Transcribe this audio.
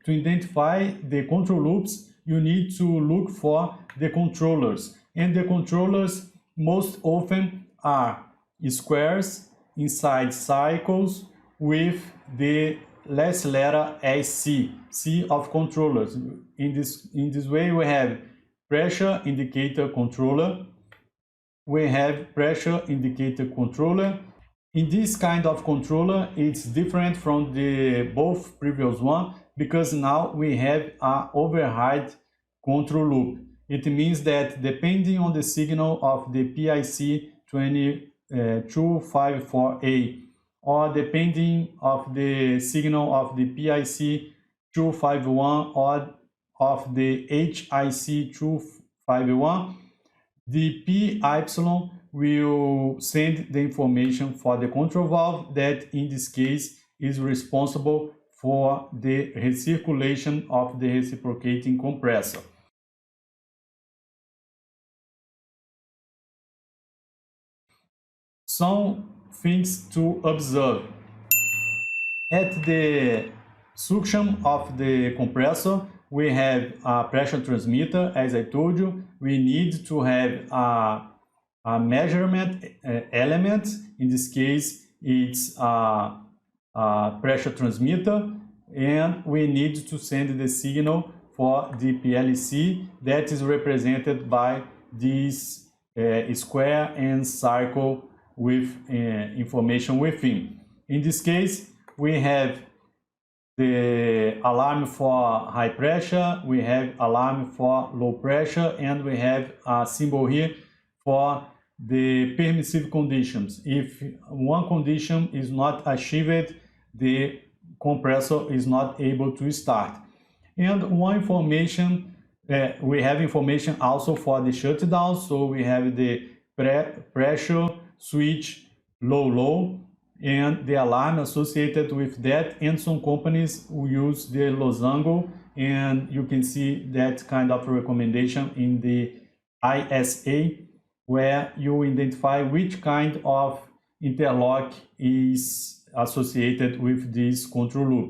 to identify the control loops, you need to look for the controllers. And the controllers most often are squares inside cycles with the last letter as C, C of controllers. In this way, we have pressure indicator controller, we have pressure indicator controller. In this kind of controller, it's different from the both previous one because now we have an override control loop. It means that depending on the signal of the PIC 254A or depending of the signal of the PIC 251 or of the HIC 251, the PY will send the information for the control valve that in this case is responsible for the recirculation of the reciprocating compressor. Some things to observe. At the suction of the compressor, we have a pressure transmitter. As I told you, we need to have a measurement element. In this case, it's a pressure transmitter, and we need to send the signal for the PLC that is represented by this square and circle with information within. In this case, we have the alarm for high pressure, we have alarm for low pressure, and we have a symbol here for the permissive conditions. If one condition is not achieved, the compressor is not able to start. And one information, we have information also for the shutdown, so we have the pressure switch low, and the alarm associated with that, and some companies will use the losango, and you can see that kind of recommendation in the ISA, where you identify which kind of interlock is associated with this control loop.